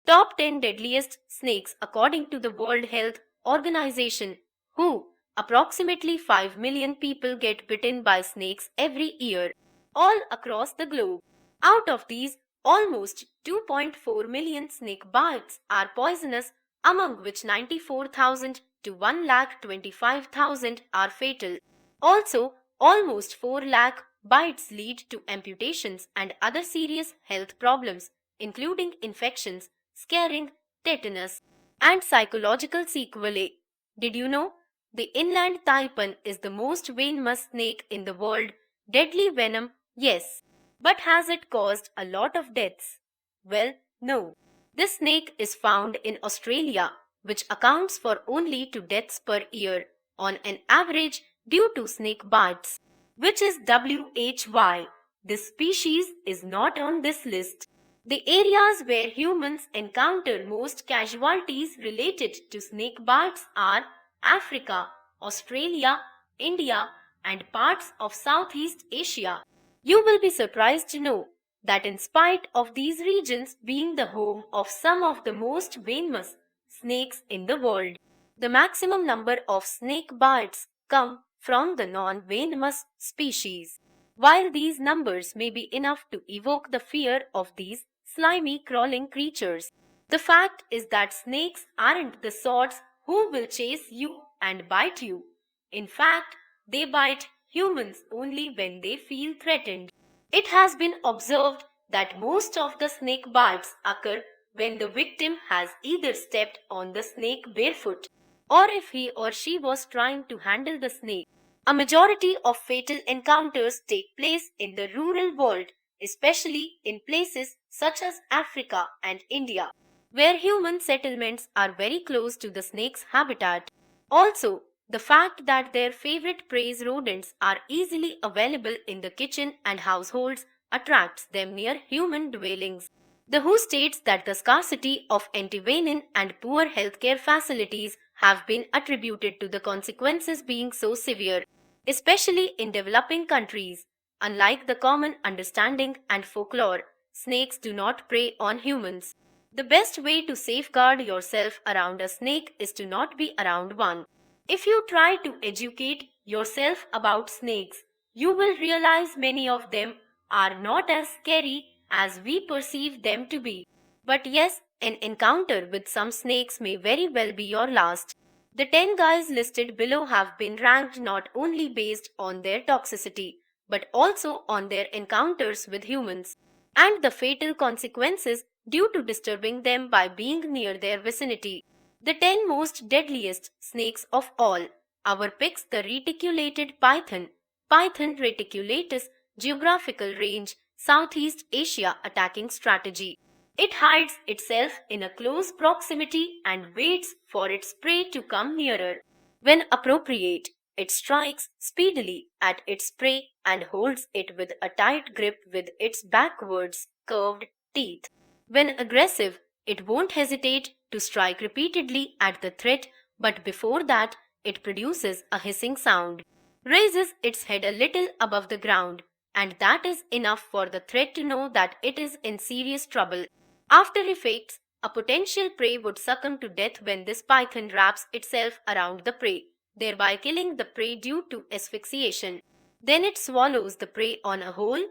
Top 10 deadliest snakes according to the World Health Organization, WHO. Approximately 5 million people get bitten by snakes every year, all across the globe. Out of these, almost 2.4 million snake bites are poisonous, among which 94,000 to 1,25,000 are fatal. Also, almost 4 lakh bites lead to amputations and other serious health problems, including infections, scarring, tetanus, and psychological sequelae. Did you know? The inland taipan is the most venomous snake in the world. Deadly venom, yes. But has it caused a lot of deaths? Well, no. This snake is found in Australia, which accounts for only 2 deaths per year, on an average due to snake bites, which is WHY. This species is not on this list. The areas where humans encounter most casualties related to snake bites are Africa, Australia, India, and parts of Southeast Asia. You will be surprised to know that in spite of these regions being the home of some of the most venomous snakes in the world, the maximum number of snake bites come from the non-venomous species. While these numbers may be enough to evoke the fear of these slimy crawling creatures, the fact is that snakes aren't the sorts who will chase you and bite you. In fact, they bite humans only when they feel threatened. It has been observed that most of the snake bites occur when the victim has either stepped on the snake barefoot or if he or she was trying to handle the snake. A majority of fatal encounters take place in the rural world, especially in places such as Africa and India, where human settlements are very close to the snake's habitat. Also, the fact that their favorite prey rodents are easily available in the kitchen and households attracts them near human dwellings. The WHO states that the scarcity of antivenin and poor healthcare facilities have been attributed to the consequences being so severe, especially in developing countries. Unlike the common understanding and folklore, snakes do not prey on humans. The best way to safeguard yourself around a snake is to not be around one. If you try to educate yourself about snakes, you will realize many of them are not as scary as we perceive them to be. But yes, an encounter with some snakes may very well be your last. The 10 guys listed below have been ranked not only based on their toxicity, but also on their encounters with humans and the fatal consequences due to disturbing them by being near their vicinity. The 10 most deadliest snakes of all. Our picks: the reticulated python, Python reticulatus, geographical range, Southeast Asia. Attacking strategy: it hides itself in a close proximity and waits for its prey to come nearer. When appropriate, it strikes speedily at its prey and holds it with a tight grip with its backwards curved teeth. When aggressive, it won't hesitate to strike repeatedly at the threat, but before that, it produces a hissing sound, raises its head a little above the ground, and that is enough for the threat to know that it is in serious trouble. After effects, a potential prey would succumb to death when this python wraps itself around the prey, thereby killing the prey due to asphyxiation. Then it swallows the prey on a whole.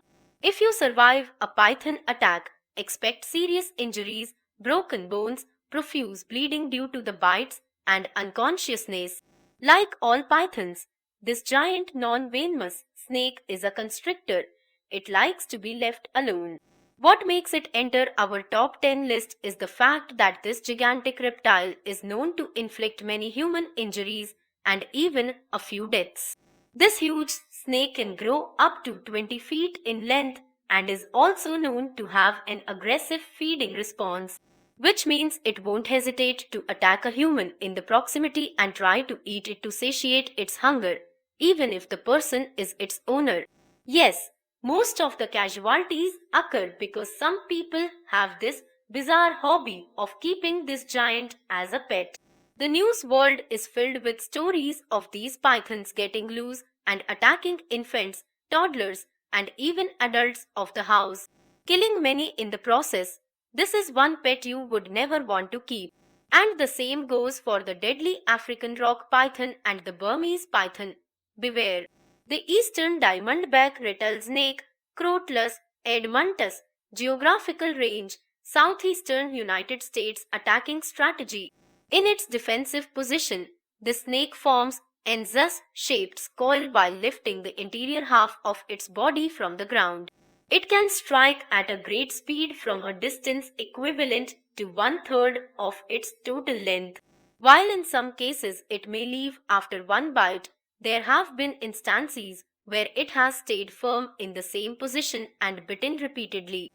If you survive a python attack, expect serious injuries, broken bones, profuse bleeding due to the bites, and unconsciousness. Like all pythons, this giant non-venomous snake is a constrictor. It likes to be left alone. What makes it enter our top 10 list is the fact that this gigantic reptile is known to inflict many human injuries and even a few deaths. This huge snake can grow up to 20 feet in length and is also known to have an aggressive feeding response, which means it won't hesitate to attack a human in the proximity and try to eat it to satiate its hunger, even if the person is its owner. Yes, most of the casualties occur because some people have this bizarre hobby of keeping this giant as a pet. The news world is filled with stories of these pythons getting loose and attacking infants, toddlers, and even adults of the house, killing many in the process. This is one pet you would never want to keep. And the same goes for the deadly African rock python and the Burmese python. Beware. The eastern diamondback rattlesnake, Crotalus edmontus, geographical range, southeastern United States attacking strategy. In its defensive position, the snake forms anzus-shaped coil while lifting the interior half of its body from the ground. It can strike at a great speed from a distance equivalent to one-third of its total length. While in some cases it may leave after one bite, there have been instances where it has stayed firm in the same position and bitten repeatedly.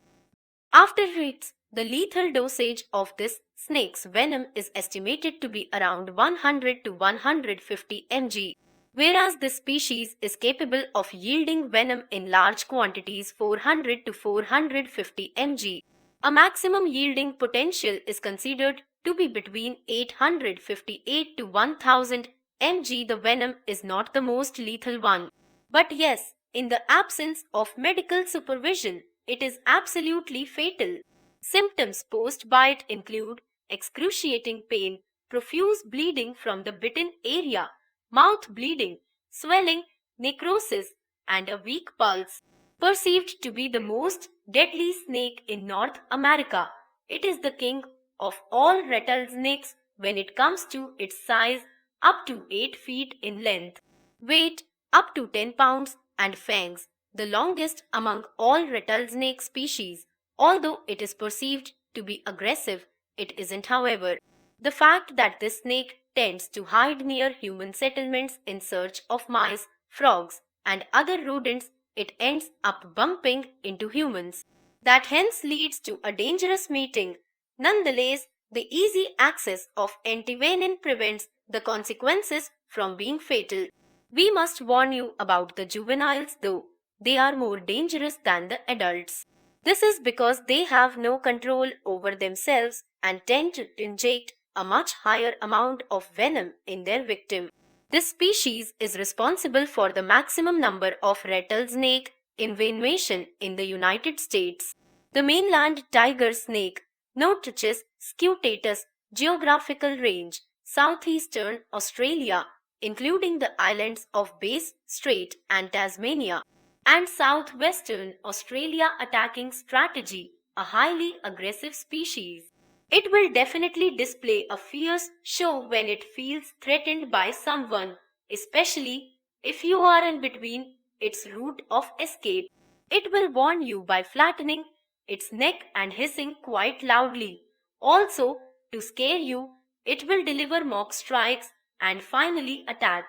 After hits, the lethal dosage of this snake's venom is estimated to be around 100 to 150 mg, whereas this species is capable of yielding venom in large quantities 400 to 450 mg. A maximum yielding potential is considered to be between 858 to 1000 mg. The venom is not the most lethal one. But yes, in the absence of medical supervision, it is absolutely fatal. Symptoms post-bite include excruciating pain, profuse bleeding from the bitten area, mouth bleeding, swelling, necrosis, and a weak pulse. Perceived to be the most deadly snake in North America, it is the king of all rattlesnakes when it comes to its size, up to 8 feet in length, weight up to 10 pounds, and fangs, the longest among all rattlesnake species. Although it is perceived to be aggressive, it isn't, however. The fact that this snake tends to hide near human settlements in search of mice, frogs, and other rodents, it ends up bumping into humans. That hence leads to a dangerous meeting. Nonetheless, the easy access of antivenin prevents the consequences from being fatal. We must warn you about the juveniles though. They are more dangerous than the adults. This is because they have no control over themselves and tend to inject a much higher amount of venom in their victim. This species is responsible for the maximum number of rattlesnake invasion in the United States. The mainland tiger snake, Nothochus scutatus, geographical range, southeastern Australia, including the islands of Bass Strait and Tasmania, and southwestern Australia attacking strategy, a highly aggressive species. It will definitely display a fierce show when it feels threatened by someone, especially if you are in between its route of escape. It will warn you by flattening its neck and hissing quite loudly. Also, to scare you, it will deliver mock strikes and finally attack.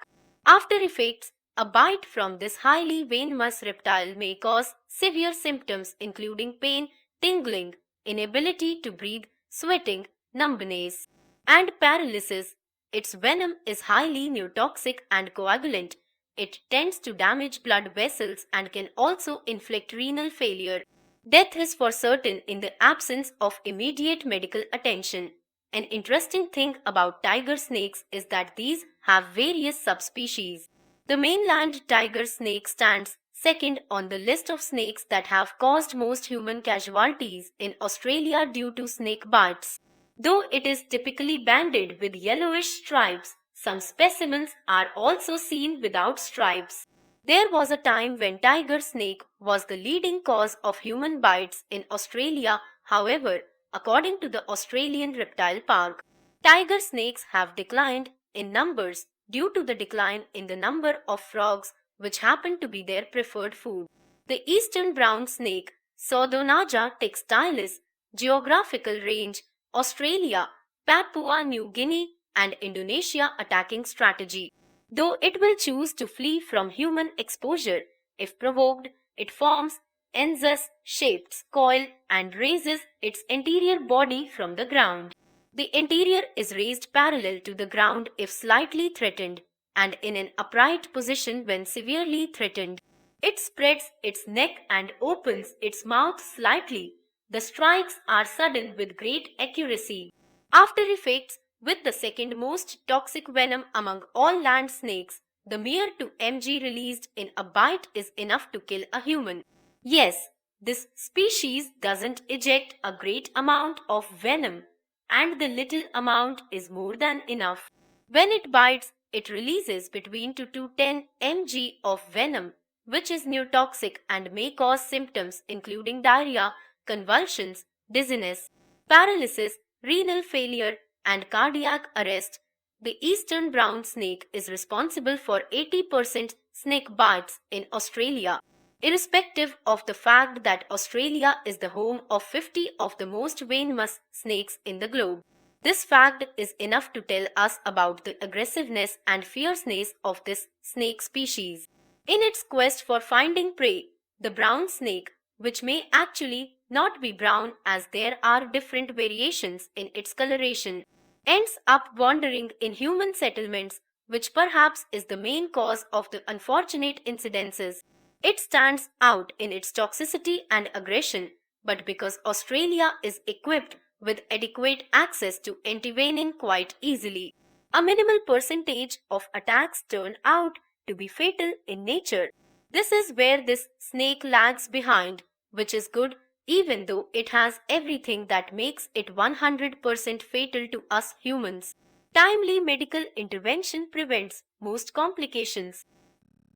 After effects, a bite from this highly venomous reptile may cause severe symptoms including pain, tingling, inability to breathe, sweating, numbness, and paralysis. Its venom is highly neurotoxic and coagulant. It tends to damage blood vessels and can also inflict renal failure. Death is for certain in the absence of immediate medical attention. An interesting thing about tiger snakes is that these have various subspecies. The mainland tiger snake stands second on the list of snakes that have caused most human casualties in Australia due to snake bites. Though it is typically banded with yellowish stripes, some specimens are also seen without stripes. There was a time when tiger snake was the leading cause of human bites in Australia. However, according to the Australian Reptile Park, tiger snakes have declined in numbers due to the decline in the number of frogs which happen to be their preferred food. The eastern brown snake, Pseudonaja textilis, geographical range, Australia, Papua New Guinea, and Indonesia attacking strategy. Though it will choose to flee from human exposure, if provoked, it forms anzus-shaped coil and raises its interior body from the ground. The interior is raised parallel to the ground if slightly threatened, and in an upright position when severely threatened. It spreads its neck and opens its mouth slightly. The strikes are sudden with great accuracy. After effects, with the second most toxic venom among all land snakes, the mere 2 mg released in a bite is enough to kill a human. Yes, This species doesn't eject a great amount of venom, and the little amount is more than enough. When it bites, it releases between 2 to 10 mg of venom, which is neurotoxic and may cause symptoms including diarrhea, convulsions, dizziness, paralysis, renal failure, and cardiac arrest. The eastern brown snake is responsible for 80% snake bites in Australia. Irrespective of the fact that Australia is the home of 50 of the most venomous snakes in the globe. This fact is enough to tell us about the aggressiveness and fierceness of this snake species. In its quest for finding prey, the brown snake, which may actually not be brown as there are different variations in its coloration, ends up wandering in human settlements, which perhaps is the main cause of the unfortunate incidences. It stands out in its toxicity and aggression, but because Australia is equipped with adequate access to antivenin quite easily, a minimal percentage of attacks turn out to be fatal in nature. This is where this snake lags behind, which is good even though it has everything that makes it 100% fatal to us humans. Timely medical intervention prevents most complications.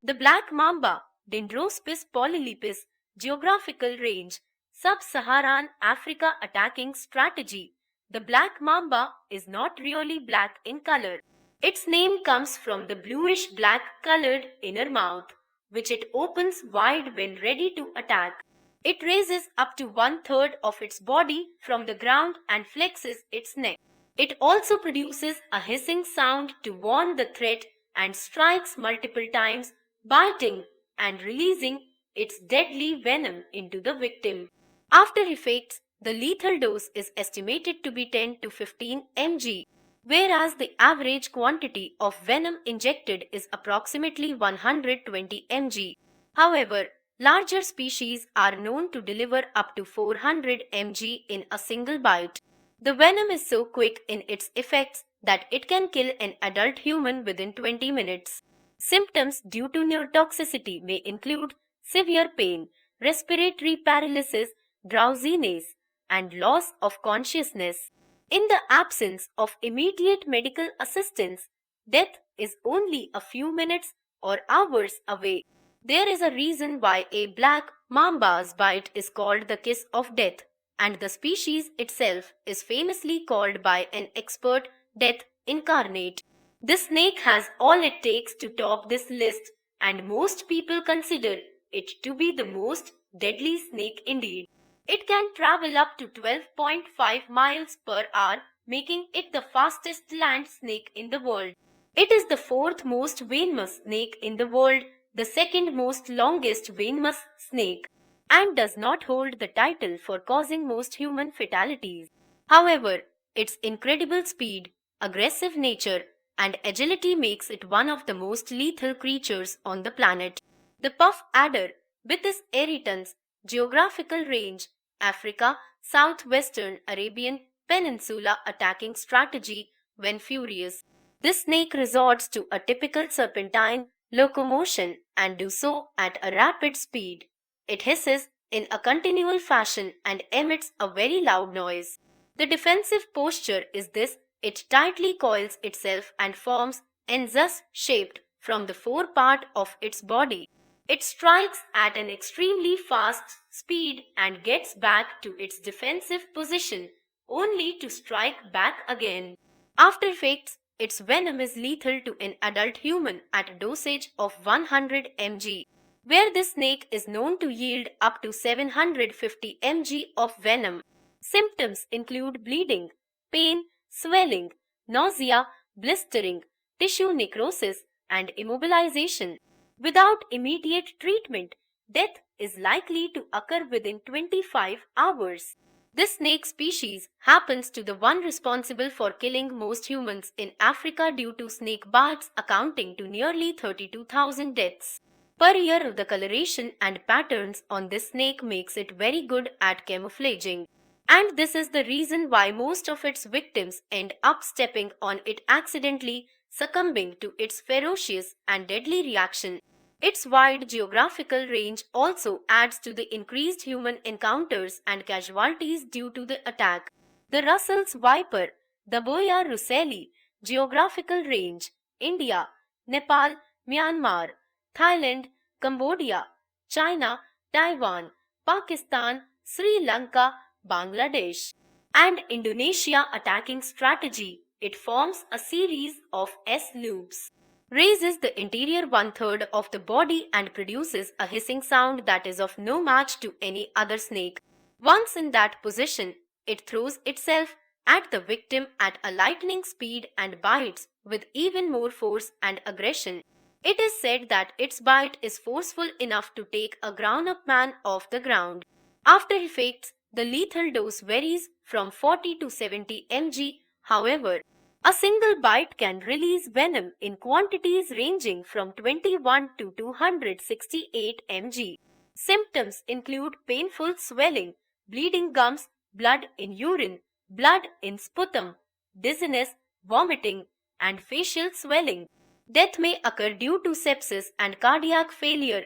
The black mamba, Dendrospis polylepis, geographical range, Sub-Saharan Africa attacking strategy. The black mamba is not really black in color. Its name comes from the bluish-black colored inner mouth, which it opens wide when ready to attack. It raises up to 1/3 of its body from the ground and flexes its neck. It also produces a hissing sound to warn the threat and strikes multiple times, biting and releasing its deadly venom into the victim. After effects, the lethal dose is estimated to be 10 to 15 mg, whereas the average quantity of venom injected is approximately 120 mg. However, larger species are known to deliver up to 400 mg in a single bite. The venom is so quick in its effects that it can kill an adult human within 20 minutes. Symptoms due to neurotoxicity may include severe pain, respiratory paralysis, drowsiness, and loss of consciousness. In the absence of immediate medical assistance, death is only a few minutes or hours away. There is a reason why a black mamba's bite is called the kiss of death, and the species itself is famously called by an expert death incarnate. This snake has all it takes to top this list, and most people consider it to be the most deadly snake indeed. It can travel up to 12.5 miles per hour, making it the fastest land snake in the world. It is the fourth most venomous snake in the world, the second most longest venomous snake, and does not hold the title for causing most human fatalities. However, its incredible speed, aggressive nature, and agility makes it one of the most lethal creatures on the planet. The puff adder, Bithis eritans, geographical range, Africa, southwestern Arabian Peninsula attacking strategy when furious. This snake resorts to a typical serpentine locomotion and do so at a rapid speed. It hisses in a continual fashion and emits a very loud noise. The defensive posture is this: it tightly coils itself and forms an thus shaped from the forepart of its body. It strikes at an extremely fast speed and gets back to its defensive position, only to strike back again. After effects, its venom is lethal to an adult human at a dosage of 100 mg, where this snake is known to yield up to 750 mg of venom. Symptoms include bleeding, pain, swelling, nausea, blistering, tissue necrosis, and immobilization. Without immediate treatment, death is likely to occur within 25 hours. This snake species happens to the one responsible for killing most humans in Africa due to snake bites, accounting to nearly 32,000 deaths per year. The coloration and patterns on this snake makes it very good at camouflaging, and this is the reason why most of its victims end up stepping on it accidentally, succumbing to its ferocious and deadly reaction. Its wide geographical range also adds to the increased human encounters and casualties due to the attack. The Russell's viper, the Boya russelli, geographical range, India, Nepal, Myanmar, Thailand, Cambodia, China, Taiwan, Pakistan, Sri Lanka, Bangladesh, and Indonesia attacking strategy. It forms a series of S loops, raises the interior one-third of the body and produces a hissing sound that is of no match to any other snake. Once in that position, it throws itself at the victim at a lightning speed and bites with even more force and aggression. It is said that its bite is forceful enough to take a grown-up man off the ground. After effects, the lethal dose varies from 40 to 70 mg. However, a single bite can release venom in quantities ranging from 21 to 268 mg. Symptoms include painful swelling, bleeding gums, blood in urine, blood in sputum, dizziness, vomiting, and facial swelling. Death may occur due to sepsis and cardiac failure.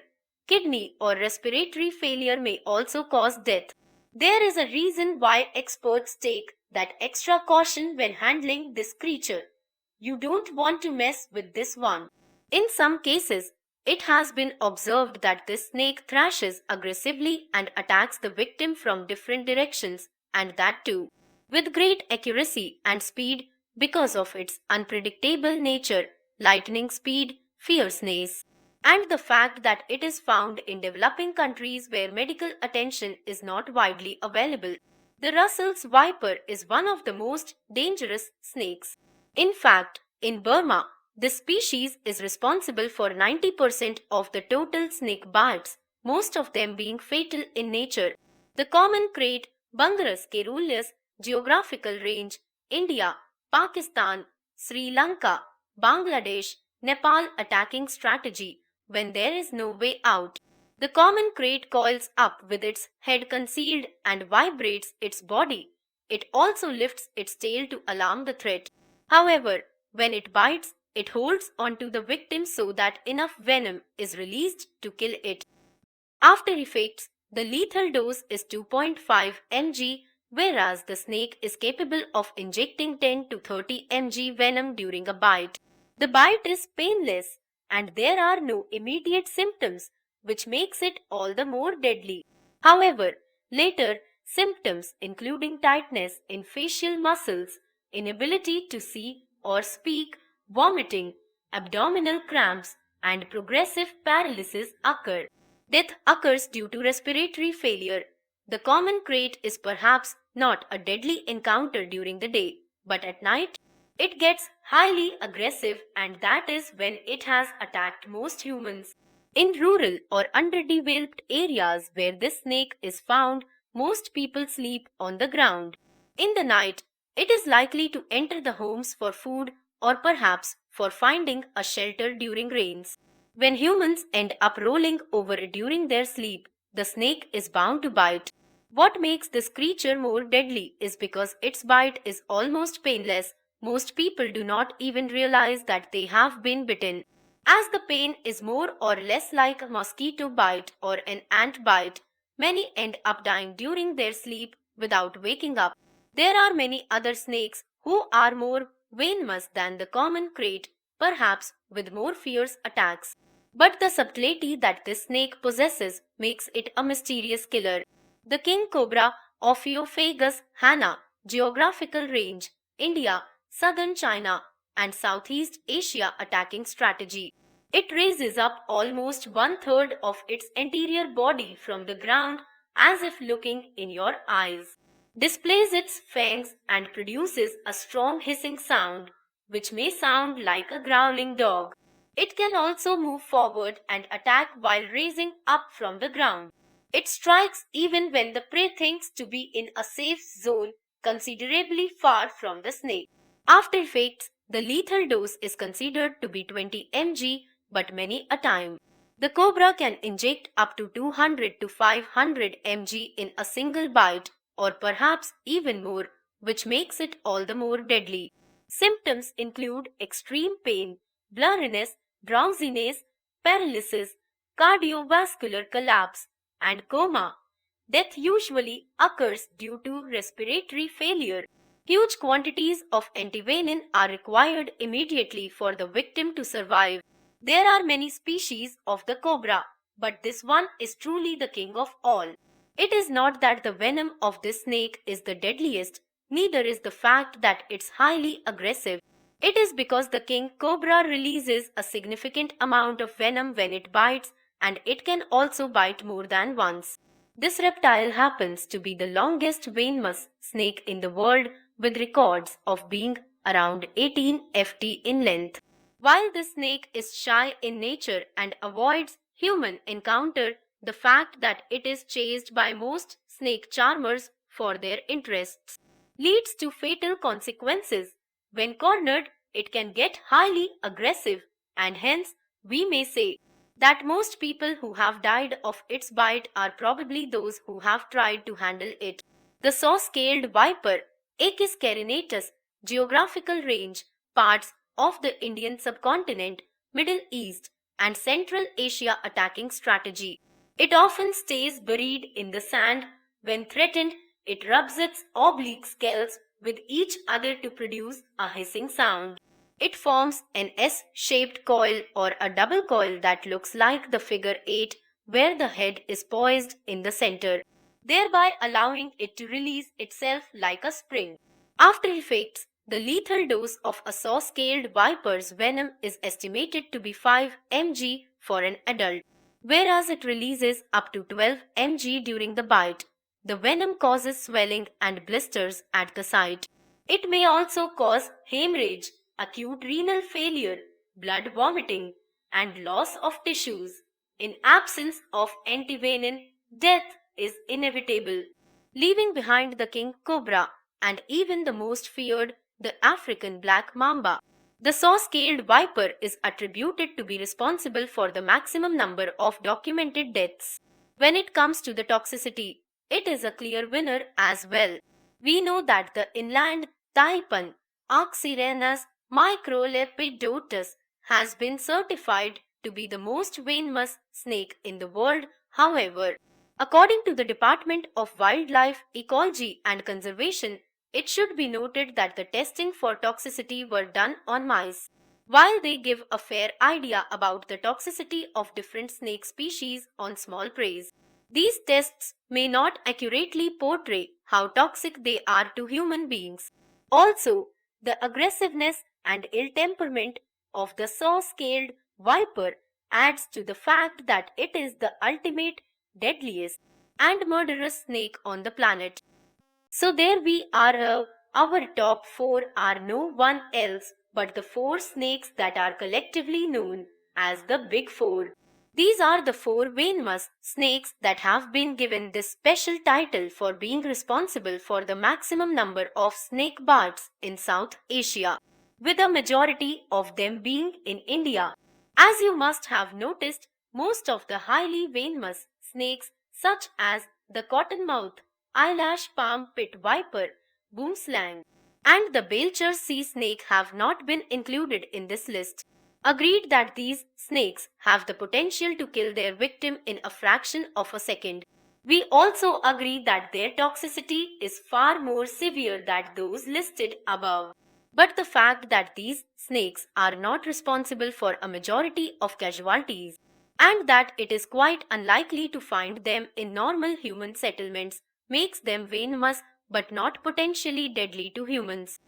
Kidney or respiratory failure may also cause death. There is a reason why experts take that extra caution when handling this creature. You don't want to mess with this one. In some cases, it has been observed that this snake thrashes aggressively and attacks the victim from different directions, and that too with great accuracy and speed because of its unpredictable nature, lightning speed, fierceness, and the fact that it is found in developing countries where medical attention is not widely available. The Russell's viper is one of the most dangerous snakes. In fact, in Burma, this species is responsible for 90% of the total snake bites, most of them being fatal in nature. The common krait, Bungarus caeruleus, geographical range, India, Pakistan, Sri Lanka, Bangladesh, Nepal attacking strategy. When there is no way out, the common krait coils up with its head concealed and vibrates its body. It also lifts its tail to alarm the threat. However, when it bites, it holds onto the victim so that enough venom is released to kill it. After effects, the lethal dose is 2.5 mg, whereas the snake is capable of injecting 10 to 30 mg venom during a bite. The bite is painless, and there are no immediate symptoms, which makes it all the more deadly. However, later, symptoms including tightness in facial muscles, inability to see or speak, vomiting, abdominal cramps, and progressive paralysis occur. Death occurs due to respiratory failure. The common krait is perhaps not a deadly encounter during the day, but at night, it gets highly aggressive, and that is when it has attacked most humans. In rural or underdeveloped areas where this snake is found, most people sleep on the ground. In the night, it is likely to enter the homes for food or perhaps for finding a shelter during rains. When humans end up rolling over during their sleep, the snake is bound to bite. What makes this creature more deadly is because its bite is almost painless. Most people do not even realize that they have been bitten, as the pain is more or less like a mosquito bite or an ant bite. Many end up dying during their sleep without waking up. There are many other snakes who are more venomous than the common krait, perhaps with more fierce attacks. But the subtlety that this snake possesses makes it a mysterious killer. The king cobra, Ophiophagus hana, geographical range, India, southern China, and Southeast Asia attacking strategy. It raises up almost one-third of its anterior body from the ground as if looking in your eyes, displays its fangs, and produces a strong hissing sound, which may sound like a growling dog. It can also move forward and attack while raising up from the ground. It strikes even when the prey thinks to be in a safe zone considerably far from the snake. After effects, the lethal dose is considered to be 20 mg, but many a time, the cobra can inject up to 200 to 500 mg in a single bite, or perhaps even more, which makes it all the more deadly. Symptoms include extreme pain, blurriness, drowsiness, paralysis, cardiovascular collapse, and coma. Death usually occurs due to respiratory failure. Huge quantities of antivenin are required immediately for the victim to survive. There are many species of the cobra, but this one is truly the king of all. It is not that the venom of this snake is the deadliest, neither is the fact that it's highly aggressive. It is because the king cobra releases a significant amount of venom when it bites, and it can also bite more than once. This reptile happens to be the longest venomous snake in the world, with records of being around 18 ft in length. While this snake is shy in nature and avoids human encounter, the fact that it is chased by most snake charmers for their interests leads to fatal consequences. When cornered, it can get highly aggressive, and hence, we may say that most people who have died of its bite are probably those who have tried to handle it. The saw-scaled viper, Achis carinatus, geographical range, parts of the Indian subcontinent, Middle East, and Central Asia attacking strategy. It often stays buried in the sand. When threatened, it rubs its oblique scales with each other to produce a hissing sound. It forms an S-shaped coil or a double coil that looks like the figure 8, where the head is poised in the center, thereby allowing it to release itself like a spring. After effects, the lethal dose of a saw-scaled viper's venom is estimated to be 5 mg for an adult, whereas it releases up to 12 mg during the bite. The venom causes swelling and blisters at the site. It may also cause hemorrhage, acute renal failure, blood vomiting, and loss of tissues. In absence of antivenin, death is inevitable, leaving behind the king cobra and even the most feared, the African black mamba. The saw-scaled viper is attributed to be responsible for the maximum number of documented deaths. When it comes to the toxicity, it is a clear winner as well. We know that the inland taipan, Oxyrenus microlepidotus, has been certified to be the most venomous snake in the world. However, according to the Department of Wildlife Ecology and Conservation, it should be noted that the testing for toxicity were done on mice. While they give a fair idea about the toxicity of different snake species on small prey, these tests may not accurately portray how toxic they are to human beings. Also, the aggressiveness and ill temperament of the saw-scaled viper adds to the fact that it is the ultimate, deadliest, and murderous snake on the planet. So there we are. Our top 4 are no one else but the 4 snakes that are collectively known as the Big Four. These are the 4 venomous snakes that have been given this special title for being responsible for the maximum number of snake bites in South Asia, with a majority of them being in India. As you must have noticed, most of the highly venomous snakes such as the cottonmouth, eyelash palm pit viper, boomslang, and the Belcher sea snake have not been included in this list. Agreed that these snakes have the potential to kill their victim in a fraction of a second. We also agree that their toxicity is far more severe than those listed above. But the fact that these snakes are not responsible for a majority of casualties, and that it is quite unlikely to find them in normal human settlements, makes them venomous but not potentially deadly to humans.